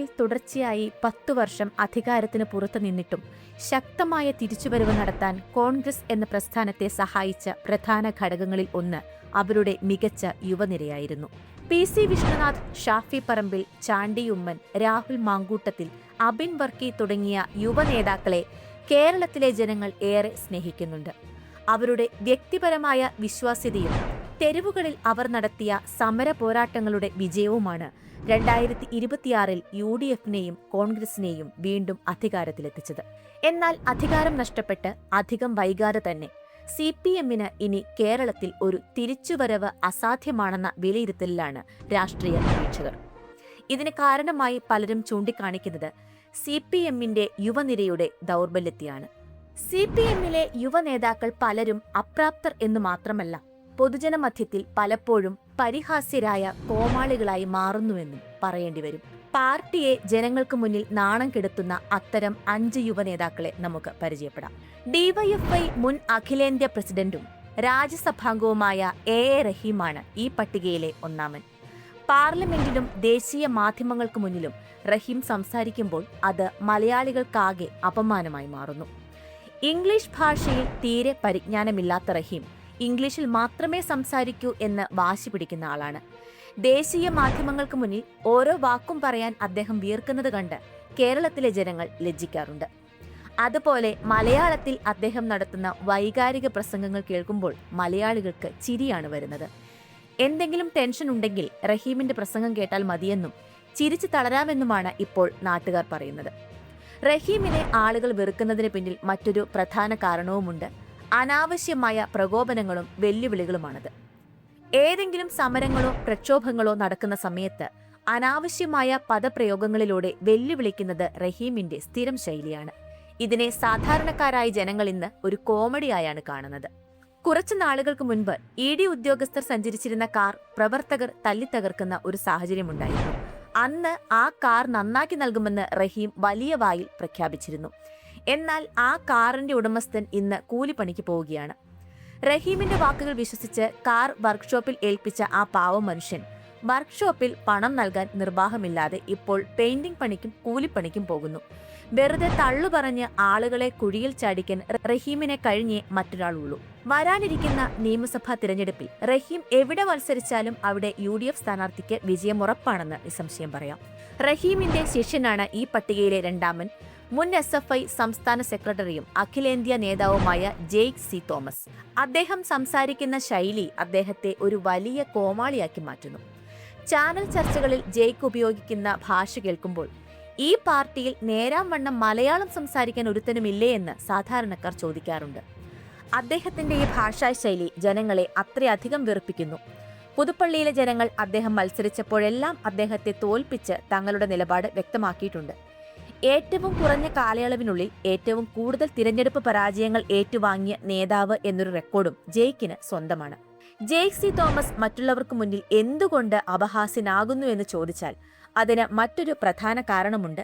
കേരളത്തിൽ തുടർച്ചയായി 10 വർഷം അധികാരത്തിന് പുറത്തു നിന്നിട്ടും ശക്തമായ തിരിച്ചുവരവ് നടത്താൻ കോൺഗ്രസ് എന്ന പ്രസ്ഥാനത്തെ സഹായിച്ച പ്രധാന ഘടകങ്ങളിൽ ഒന്ന് അവരുടെ മികച്ച യുവനിരയായിരുന്നു. പി.സി. വിഷ്ണുനാഥ്, ഷാഫി പറമ്പിൽ, ചാണ്ടി ഉമ്മൻ, രാഹുൽ മാങ്കൂട്ടത്തിൽ, അബിൻ വർക്കി തുടങ്ങിയ യുവനേതാക്കളെ കേരളത്തിലെ ജനങ്ങൾ ഏറെ സ്നേഹിക്കുന്നുണ്ട്. അവരുടെ വ്യക്തിപരമായ വിശ്വാസ്യതയും തെരുവുകളിൽ അവർ നടത്തിയ സമര പോരാട്ടങ്ങളുടെ വിജയവുമാണ് 2026 UDF-നെയും കോൺഗ്രസിനെയും വീണ്ടും അധികാരത്തിലെത്തിച്ചത്. എന്നാൽ അധികാരം നഷ്ടപ്പെട്ട് അധികം വൈകാതെ തന്നെ CPM-ന് ഇനി കേരളത്തിൽ ഒരു തിരിച്ചുവരവ് അസാധ്യമാണെന്ന വിലയിരുത്തലിലാണ് രാഷ്ട്രീയ നിരീക്ഷകർ. ഇതിന് കാരണമായി പലരും ചൂണ്ടിക്കാണിക്കുന്നത് CPM-ന്റെ യുവനിരയുടെ ദൗർബല്യത്തെയാണ്. CPM-ലെ യുവനേതാക്കൾ പലരും അപ്രാപ്തർ എന്നു മാത്രമല്ല, പൊതുജനമധ്യത്തിൽ പലപ്പോഴും പരിഹാസ്യരായ കോമാളികളായി മാറുന്നുവെന്നും പറയേണ്ടി വരും. പാർട്ടിയെ ജനങ്ങൾക്ക് മുന്നിൽ നാണം കെടുത്തുന്ന അത്തരം 5 യുവനേതാക്കളെ നമുക്ക് പരിചയപ്പെടാം. DYFI മുൻ അഖിലേന്ത്യാ പ്രസിഡന്റും രാജ്യസഭാംഗവുമായ A റഹീമാണ് ഈ പട്ടികയിലെ ഒന്നാമൻ. പാർലമെന്റിലും ദേശീയ മാധ്യമങ്ങൾക്ക് മുന്നിലും റഹീം സംസാരിക്കുമ്പോൾ അത് മലയാളികൾക്കാകെ അപമാനമായി മാറുന്നു. ഇംഗ്ലീഷ് ഭാഷയിൽ തീരെ പരിജ്ഞാനമില്ലാത്ത റഹീം ഇംഗ്ലീഷിൽ മാത്രമേ സംസാരിക്കൂ എന്ന് വാശി പിടിക്കുന്ന ആളാണ്. ദേശീയ മാധ്യമങ്ങൾക്ക് മുന്നിൽ ഓരോ വാക്കും പറയാൻ അദ്ദേഹം വിയർക്കുന്നത് കണ്ട് കേരളത്തിലെ ജനങ്ങൾ ലജ്ജിക്കാറുണ്ട്. അതുപോലെ മലയാളത്തിൽ അദ്ദേഹം നടത്തുന്ന വൈകാരിക പ്രസംഗങ്ങൾ കേൾക്കുമ്പോൾ മലയാളികൾക്ക് ചിരിയാണ് വരുന്നത്. എന്തെങ്കിലും ടെൻഷൻ ഉണ്ടെങ്കിൽ റഹീമിന്റെ പ്രസംഗം കേട്ടാൽ മതിയെന്നും ചിരിച്ചു തളരാമെന്നുമാണ് ഇപ്പോൾ നാട്ടുകാർ പറയുന്നത്. റഹീമിനെ ആളുകൾ വെറുക്കുന്നതിന് പിന്നിൽ മറ്റൊരു പ്രധാന കാരണവുമുണ്ട്. അനാവശ്യമായ പ്രകോപനങ്ങളും വെല്ലുവിളികളുമാണത്. ഏതെങ്കിലും സമരങ്ങളോ പ്രക്ഷോഭങ്ങളോ നടക്കുന്ന സമയത്ത് അനാവശ്യമായ പദപ്രയോഗങ്ങളിലൂടെ വെല്ലുവിളിക്കുന്നത് റഹീമിന്റെ സ്ഥിരം ശൈലിയാണ്. ഇതിനെ സാധാരണക്കാരായ ജനങ്ങൾ ഇന്ന് ഒരു കോമഡിയായാണ് കാണുന്നത്. കുറച്ചു നാളുകൾക്ക് മുൻപ് ED ഉദ്യോഗസ്ഥർ സഞ്ചരിച്ചിരുന്ന കാർ പ്രവർത്തകർ തല്ലിത്തകർക്കുന്ന ഒരു സാഹചര്യമുണ്ടായിരുന്നു. അന്ന് ആ കാർ നന്നാക്കി നൽകുമെന്ന് റഹീം വലിയ വായിൽ പ്രഖ്യാപിച്ചിരുന്നു. എന്നാൽ ആ കാറിന്റെ ഉടമസ്ഥൻ ഇന്ന് കൂലിപ്പണിക്ക് പോവുകയാണ്. റഹീമിന്റെ വാക്കുകൾ വിശ്വസിച്ച് കാർ വർക്ക്ഷോപ്പിൽ ഏൽപ്പിച്ച ആ പാവം മനുഷ്യൻ വർക്ക്ഷോപ്പിൽ പണം നൽകാൻ നിർവാഹമില്ലാതെ ഇപ്പോൾ പെയിന്റിംഗ് പണിക്കും കൂലിപ്പണിക്കും പോകുന്നു. വെറുതെ തള്ളു പറഞ്ഞ് ആളുകളെ കുഴിയിൽ ചാടിക്കാൻ റഹീമിനെ കഴിഞ്ഞേ മറ്റൊരാളുള്ളൂ. വരാനിരിക്കുന്ന നിയമസഭാ തിരഞ്ഞെടുപ്പിൽ റഹീം എവിടെ മത്സരിച്ചാലും അവിടെ UDF സ്ഥാനാർത്ഥിക്ക് വിജയമുറപ്പാണെന്ന് നിസ്സംശയം പറയാം. റഹീമിന്റെ ശിഷ്യനാണ് ഈ പട്ടികയിലെ രണ്ടാമൻ, മുൻ SFI സംസ്ഥാന സെക്രട്ടറിയും അഖിലേന്ത്യാ നേതാവുമായ ജെയ്ക് സി തോമസ്. അദ്ദേഹം സംസാരിക്കുന്ന ശൈലി അദ്ദേഹത്തെ ഒരു വലിയ കോമാളിയാക്കി മാറ്റുന്നു. ചാനൽ ചർച്ചകളിൽ ജെയ്ക് ഉപയോഗിക്കുന്ന ഭാഷ കേൾക്കുമ്പോൾ ഈ പാർട്ടിയിൽ നേരാംവണ്ണം മലയാളം സംസാരിക്കാൻ ഒരുത്തനുമില്ലേ എന്ന് സാധാരണക്കാർ ചോദിക്കാറുണ്ട്. അദ്ദേഹത്തിന്റെ ഈ ഭാഷാശൈലി ജനങ്ങളെ അത്രയധികം വെറുപ്പിക്കുന്നു. പുതുപ്പള്ളിയിലെ ജനങ്ങൾ അദ്ദേഹം മത്സരിച്ചപ്പോഴെല്ലാം അദ്ദേഹത്തെ തോൽപ്പിച്ച് തങ്ങളുടെ നിലപാട് വ്യക്തമാക്കിയിട്ടുണ്ട്. ഏറ്റവും കുറഞ്ഞ കാലയളവിനുള്ളിൽ ഏറ്റവും കൂടുതൽ തിരഞ്ഞെടുപ്പ് പരാജയങ്ങൾ ഏറ്റുവാങ്ങിയ നേതാവ് എന്നൊരു റെക്കോർഡും ജെയ്ക്കിന് സ്വന്തമാണ്. ജെയ്ക് സി തോമസ് മറ്റുള്ളവർക്ക് മുന്നിൽ എന്തുകൊണ്ട് അപഹാസ്യനാകുന്നു എന്ന് ചോദിച്ചാൽ അതിന് മറ്റൊരു പ്രധാന കാരണമുണ്ട്.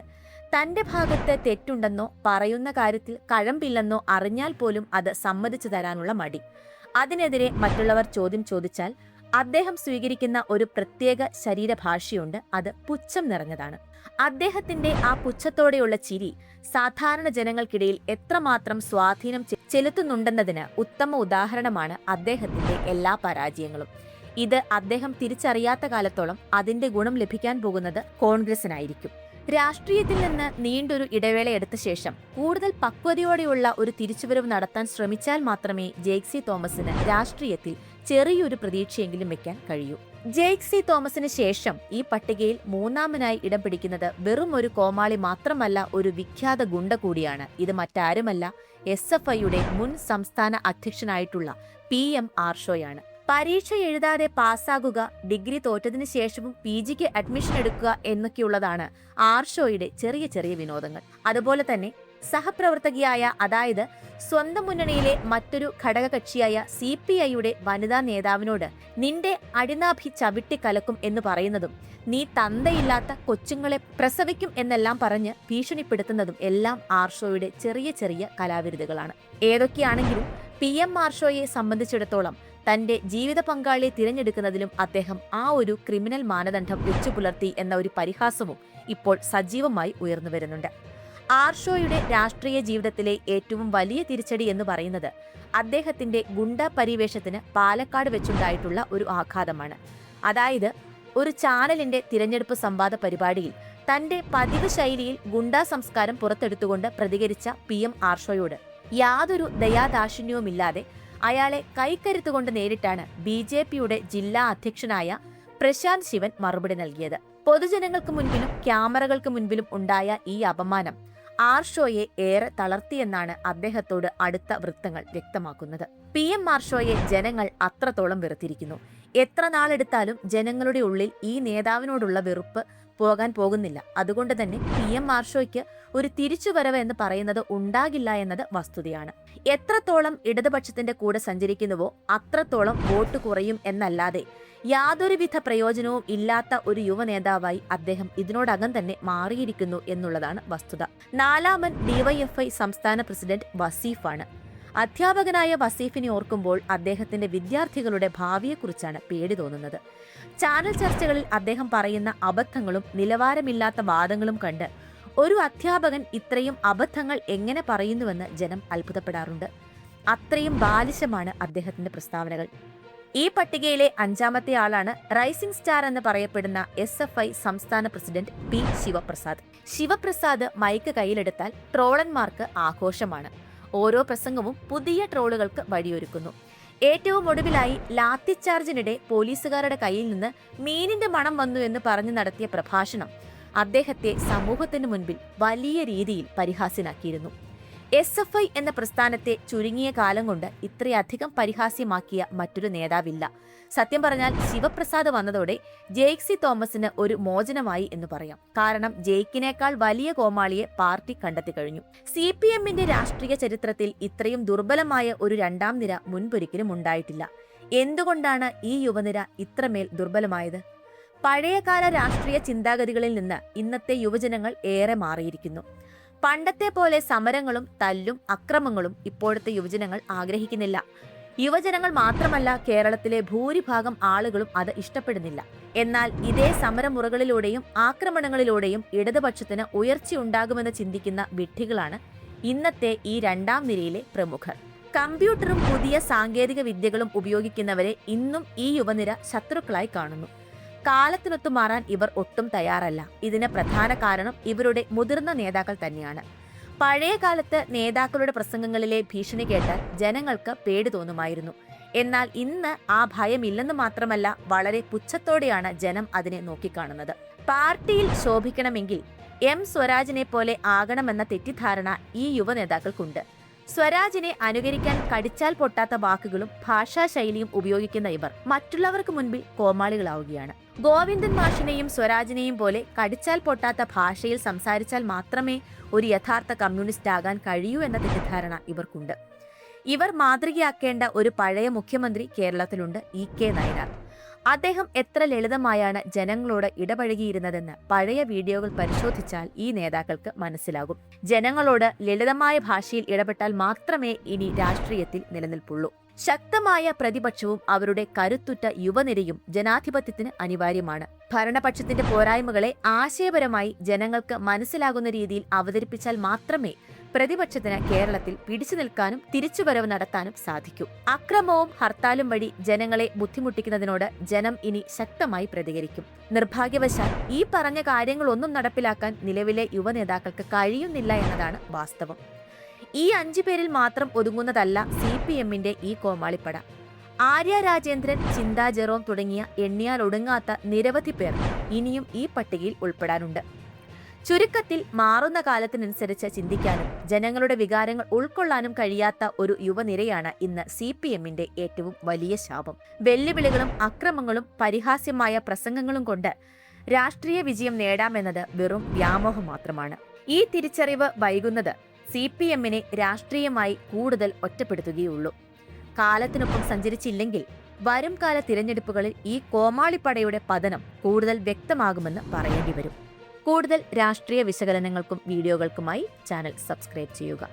തന്റെ ഭാഗത്ത് തെറ്റുണ്ടെന്നോ പറയുന്ന കാര്യത്തിൽ കഴമ്പില്ലെന്നോ അറിഞ്ഞാൽ പോലും അത് സമ്മതിച്ചു തരാനുള്ള മടി. അതിനെതിരെ മറ്റുള്ളവർ ചോദ്യം ചോദിച്ചാൽ അദ്ദേഹം സ്വീകരിക്കുന്ന ഒരു പ്രത്യേക ശരീരഭാഷയുണ്ട്. അത് പുച്ഛം നിറഞ്ഞതാണ്. അദ്ദേഹത്തിന്റെ ആ പുച്ഛത്തോടെയുള്ള ചിരി സാധാരണ ജനങ്ങൾക്കിടയിൽ എത്രമാത്രം സ്വാധീനം ചെലുത്തുന്നുണ്ടെന്നതിന് ഉത്തമ ഉദാഹരണമാണ് അദ്ദേഹത്തിന്റെ എല്ലാ പരാജയങ്ങളും. ഇത് അദ്ദേഹം തിരിച്ചറിയാത്ത കാലത്തോളം അതിന്റെ ഗുണം ലഭിക്കാൻ പോകുന്നത് കോൺഗ്രസിനായിരിക്കും. രാഷ്ട്രീയത്തിൽ നിന്ന് നീണ്ടൊരു ഇടവേള എടുത്ത ശേഷം കൂടുതൽ പക്വതയോടെയുള്ള ഒരു തിരിച്ചുവരവ് നടത്താൻ ശ്രമിച്ചാൽ മാത്രമേ ജെയ്ക് സി തോമസിന് രാഷ്ട്രീയത്തിൽ ചെറിയൊരു പ്രതീക്ഷയെങ്കിലും വെക്കാൻ കഴിയൂ. ജെയ്ക് സി തോമസിന് ശേഷം ഈ പട്ടികയിൽ മൂന്നാമനായി ഇടം പിടിക്കുന്നത് വെറും ഒരു കോമാളി മാത്രമല്ല, ഒരു വിഖ്യാത ഗുണ്ട കൂടിയാണ്. ഇത് മറ്റാരുമല്ല, SFIയുടെ മുൻ സംസ്ഥാന അധ്യക്ഷനായിട്ടുള്ള PM ആർഷോയാണ്. പരീക്ഷ എഴുതാതെ പാസ്സാകുക, ഡിഗ്രി തോറ്റതിനു ശേഷവും PGക്ക് അഡ്മിഷൻ എടുക്കുക എന്നൊക്കെയുള്ളതാണ് ആർഷോയുടെ ചെറിയ ചെറിയ വിനോദങ്ങൾ. അതുപോലെ തന്നെ സഹപ്രവർത്തകയായ, അതായത് സ്വന്തം മുന്നണിയിലെ മറ്റൊരു ഘടകകക്ഷിയായ CPIയുടെ വനിതാ നേതാവിനോട് നിന്റെ അടിനാഭി ചവിട്ടി കലക്കും എന്ന് പറയുന്നതും, നീ തന്തയില്ലാത്ത കൊച്ചുങ്ങളെ പ്രസവിക്കും എന്നെല്ലാം പറഞ്ഞ് ഭീഷണിപ്പെടുത്തുന്നതും എല്ലാം ആർഷോയുടെ ചെറിയ ചെറിയ കലാവിരുതുകളാണ്. ഏതൊക്കെയാണെങ്കിലും PM ആർഷോയെ സംബന്ധിച്ചിടത്തോളം തന്റെ ജീവിത പങ്കാളിയെ തിരഞ്ഞെടുക്കുന്നതിലും അദ്ദേഹം ആ ഒരു ക്രിമിനൽ മാനദണ്ഡം വെച്ചു പുലർത്തി എന്ന ഒരു പരിഹാസവും ഇപ്പോൾ സജീവമായി ഉയർന്നു വരുന്നുണ്ട്. ആർഷോയുടെ രാഷ്ട്രീയ ജീവിതത്തിലെ ഏറ്റവും വലിയ തിരിച്ചടി എന്ന് പറയുന്നത് അദ്ദേഹത്തിന്റെ ഗുണ്ടാ പരിവേഷത്തിന് പാലക്കാട് വെച്ചുണ്ടായിട്ടുള്ള ഒരു ആഘാതമാണ്. അതായത്, ഒരു ചാനലിന്റെ തിരഞ്ഞെടുപ്പ് സംവാദ പരിപാടിയിൽ തന്റെ പതിവ് ശൈലിയിൽ ഗുണ്ടാ സംസ്കാരം പുറത്തെടുത്തുകൊണ്ട് പ്രതികരിച്ച PM ആർഷോയോട് യാതൊരു ദയാദാക്ഷിണ്യവുമില്ലാതെ അയാളെ കൈക്കരുത്തുകൊണ്ട് നേരിട്ടാണ് BJPയുടെ ജില്ലാ അധ്യക്ഷനായ പ്രശാന്ത് ശിവൻ മറുപടി നൽകിയത്. പൊതുജനങ്ങൾക്ക് മുൻപിലും ക്യാമറകൾക്ക് മുൻപിലും ഉണ്ടായ ഈ അപമാനം ആർഷോയെ ഏറെ തളർത്തിയെന്നാണ് അദ്ദേഹത്തോട് അടുത്ത വൃത്തങ്ങൾ വ്യക്തമാക്കുന്നത്. PM ആർഷോയെ ജനങ്ങൾ അത്രത്തോളം വെറുത്തിരിക്കുന്നു. എത്ര നാളെടുത്താലും ജനങ്ങളുടെ ഉള്ളിൽ ഈ നേതാവിനോടുള്ള വെറുപ്പ് പോകാൻ പോകുന്നില്ല. അതുകൊണ്ട് തന്നെ PM ആർഷോയ്ക്ക് ഒരു തിരിച്ചുവരവ് എന്ന് പറയുന്നത് ഉണ്ടാകില്ല എന്നത് വസ്തുതയാണ്. എത്രത്തോളം ഇടതുപക്ഷത്തിന്റെ കൂടെ സഞ്ചരിക്കുന്നുവോ അത്രത്തോളം വോട്ട് കുറയും എന്നല്ലാതെ യാതൊരുവിധ പ്രയോജനവും ഇല്ലാത്ത ഒരു യുവ നേതാവായി അദ്ദേഹം ഇതിനോടകം തന്നെ മാറിയിരിക്കുന്നു എന്നുള്ളതാണ് വസ്തുത. 4ാമൻ DYFI സംസ്ഥാന പ്രസിഡന്റ് വസീഫാണ്. അധ്യാപകനായ വസീഫിനെ ഓർക്കുമ്പോൾ അദ്ദേഹത്തിന്റെ വിദ്യാർത്ഥികളുടെ ഭാവിയെക്കുറിച്ചാണ് പേടി തോന്നുന്നത്. ചാനൽ ചർച്ചകളിൽ അദ്ദേഹം പറയുന്ന അബദ്ധങ്ങളും നിലവാരമില്ലാത്ത വാദങ്ങളും കണ്ട് ഒരു അധ്യാപകൻ ഇത്രയും അബദ്ധങ്ങൾ എങ്ങനെ പറയുന്നുവെന്ന് ജനം അത്ഭുതപ്പെടാറുണ്ട്. അത്രയും ബാലിശമാണ് അദ്ദേഹത്തിന്റെ പ്രസ്താവനകൾ. ഈ പട്ടികയിലെ 5ാമത്തെ ആളാണ് റൈസിംഗ് സ്റ്റാർ എന്ന് പറയപ്പെടുന്ന SFI സംസ്ഥാന president P. Sivaprasad. Sivaprasad mic കയ്യിലെടുത്താൽ ട്രോളന്മാർക്ക് ആഘോഷമാണ്. ഓരോ പ്രസംഗവും പുതിയ ട്രോളുകൾക്ക് വഴിയൊരുക്കുന്നു. ഏറ്റവും ഒടുവിലായി ലാത്തിച്ചാർജിനിടെ പോലീസുകാരുടെ കയ്യിൽ നിന്ന് മീനിന്റെ മണം വന്നു എന്ന് പറഞ്ഞു നടത്തിയ പ്രഭാഷണം അദ്ദേഹത്തെ സമൂഹത്തിന് മുൻപിൽ വലിയ രീതിയിൽ പരിഹാസ്യനാക്കിയിരുന്നു. SFI എന്ന പ്രസ്ഥാനത്തെ ചുരുങ്ങിയ കാലം കൊണ്ട് ഇത്രയധികം പരിഹാസ്യമാക്കിയ മറ്റൊരു നേതാവില്ല. സത്യം പറഞ്ഞാൽ ശിവപ്രസാദ് വന്നതോടെ ജെയ്ക്സി തോമസിന് ഒരു മോചനമായി എന്ന് പറയാം. കാരണം ജെയ്ക്കിനേക്കാൾ വലിയ കോമാളിയെ പാർട്ടി കണ്ടെത്തി കഴിഞ്ഞു. CPMന്റെ രാഷ്ട്രീയ ചരിത്രത്തിൽ ഇത്രയും ദുർബലമായ ഒരു 2ാം നിര മുൻപൊരിക്കലും ഉണ്ടായിട്ടില്ല. എന്തുകൊണ്ടാണ് ഈ യുവനിര ഇത്രമേൽ ദുർബലമായത്? പഴയകാല രാഷ്ട്രീയ ചിന്താഗതികളിൽ നിന്ന് ഇന്നത്തെ യുവജനങ്ങൾ ഏറെ മാറിയിരിക്കുന്നു. പണ്ടത്തെ പോലെ സമരങ്ങളും തല്ലും അക്രമങ്ങളും ഇപ്പോഴത്തെ യുവജനങ്ങൾ ആഗ്രഹിക്കുന്നില്ല. യുവജനങ്ങൾ മാത്രമല്ല, കേരളത്തിലെ ഭൂരിഭാഗം ആളുകളും അത് ഇഷ്ടപ്പെടുന്നില്ല. എന്നാൽ ഇതേ സമരമുറകളിലൂടെയും ആക്രമണങ്ങളിലൂടെയും ഇടതുപക്ഷത്തിന് ഉയർച്ചയുണ്ടാകുമെന്ന് ചിന്തിക്കുന്ന വിഡ്ഢികളാണ് ഇന്നത്തെ ഈ 2ാം നിരയിലെ പ്രമുഖർ. കമ്പ്യൂട്ടറും പുതിയ സാങ്കേതിക വിദ്യകളും ഉപയോഗിക്കുന്നവരെ ഇന്നും ഈ യുവനിര ശത്രുക്കളായി കാണുന്നു. കാലത്തിനൊത്തു മാറാൻ ഇവർ ഒട്ടും തയ്യാറല്ല. ഇതിന് പ്രധാന കാരണം ഇവരുടെ മുതിർന്ന നേതാക്കൾ തന്നെയാണ്. പഴയ കാലത്ത് നേതാക്കളുടെ പ്രസംഗങ്ങളിലെ ഭീഷണി കേട്ടാൽ ജനങ്ങൾക്ക് പേടി തോന്നുമായിരുന്നു. എന്നാൽ ഇന്ന് ആ ഭയമില്ലെന്ന് മാത്രമല്ല, വളരെ പുച്ഛത്തോടെയാണ് ജനം അതിനെ നോക്കിക്കാണുന്നത്. പാർട്ടിയിൽ ശോഭിക്കണമെങ്കിൽ സ്വരാജിനെ പോലെ ആകണമെന്ന തെറ്റിദ്ധാരണ ഈ യുവ നേതാക്കൾക്കുണ്ട്. സ്വരാജിനെ അനുകരിക്കാൻ കടിച്ചാൽ പൊട്ടാത്ത വാക്കുകളും ഭാഷാശൈലിയും ഉപയോഗിക്കുന്ന ഇവർ മറ്റുള്ളവർക്ക് മുൻപിൽ കോമാളികളാവുകയാണ്. ഗോവിന്ദൻ മാഷിനെയും സ്വരാജിനെയും പോലെ കടിച്ചാൽ പൊട്ടാത്ത ഭാഷയിൽ സംസാരിച്ചാൽ മാത്രമേ ഒരു യഥാർത്ഥ കമ്മ്യൂണിസ്റ്റ് ആകാൻ കഴിയൂ എന്ന തെറ്റിദ്ധാരണ ഇവർക്കുണ്ട്. ഇവർ മാതൃകയാക്കേണ്ട ഒരു പഴയ മുഖ്യമന്ത്രി കേരളത്തിലുണ്ട്, EK നായനാർ. അദ്ദേഹം എത്ര ലളിതമായാണ് ജനങ്ങളോട് ഇടപഴകിയിരുന്നതെന്ന് പഴയ വീഡിയോകൾ പരിശോധിച്ചാൽ ഈ നേതാക്കൾക്ക് മനസ്സിലാകും. ജനങ്ങളോട് ലളിതമായ ഭാഷയിൽ ഇടപെട്ടാൽ മാത്രമേ ഇനി രാഷ്ട്രീയത്തിൽ നിലനിൽപ്പുള്ളൂ. ശക്തമായ പ്രതിപക്ഷവും അവരുടെ കരുത്തുറ്റ യുവനിരയും ജനാധിപത്യത്തിന് അനിവാര്യമാണ്. ഭരണപക്ഷത്തിന്റെ പോരായ്മകളെ ആശയപരമായി ജനങ്ങൾക്ക് മനസ്സിലാകുന്ന രീതിയിൽ അവതരിപ്പിച്ചാൽ മാത്രമേ പ്രതിപക്ഷത്തിന് കേരളത്തിൽ പിടിച്ചു നിൽക്കാനും തിരിച്ചുവരവ് നടത്താനും സാധിക്കൂ. അക്രമവും ഹർത്താലും വഴി ജനങ്ങളെ ബുദ്ധിമുട്ടിക്കുന്നതിനോട് ജനം ഇനി ശക്തമായി പ്രതികരിക്കും. നിർഭാഗ്യവശാൽ ഈ പറഞ്ഞ കാര്യങ്ങളൊന്നും നടപ്പിലാക്കാൻ നിലവിലെ യുവനേതാക്കൾക്ക് കഴിയുന്നില്ല എന്നതാണ് വാസ്തവം. ഈ 5 പേരിൽ മാത്രം ഒതുങ്ങുന്നതല്ല CPMന്റെ ഈ കോമാളിപ്പട. ആര്യ രാജേന്ദ്രൻ, ചിന്താ ജെറോം തുടങ്ങിയ എണ്ണിയാൽ ഒടുങ്ങാത്ത നിരവധി പേർ ഇനിയും ഈ പട്ടികയിൽ ഉൾപ്പെടാനുണ്ട്. ചുരുക്കത്തിൽ, മാറുന്ന കാലത്തിനനുസരിച്ച് ചിന്തിക്കാനും ജനങ്ങളുടെ വികാരങ്ങൾ ഉൾക്കൊള്ളാനും കഴിയാത്ത ഒരു യുവനിരയാണ് ഇന്ന് CPMന്റെ ഏറ്റവും വലിയ ശാപം. വെല്ലുവിളികളും അക്രമങ്ങളും പരിഹാസ്യമായ പ്രസംഗങ്ങളും കൊണ്ട് രാഷ്ട്രീയ വിജയം നേടാമെന്നത് വെറും വ്യാമോഹം മാത്രമാണ്. ഈ തിരിച്ചറിവ് വൈകുന്നത് CPMനെ രാഷ്ട്രീയമായി കൂടുതൽ ഒറ്റപ്പെടുത്തുകയുള്ളൂ. കാലത്തിനൊപ്പം സഞ്ചരിച്ചില്ലെങ്കിൽ വരും കാല തിരഞ്ഞെടുപ്പുകളിൽ ഈ കോമാളിപ്പടയുടെ പതനം കൂടുതൽ വ്യക്തമാകുമെന്ന് പറയേണ്ടി വരും. കൂടുതൽ രാഷ്ട്രീയ വിശകലനങ്ങൾക്കും വീഡിയോകൾക്കുമായി ചാനൽ സബ്സ്ക്രൈബ് ചെയ്യുക.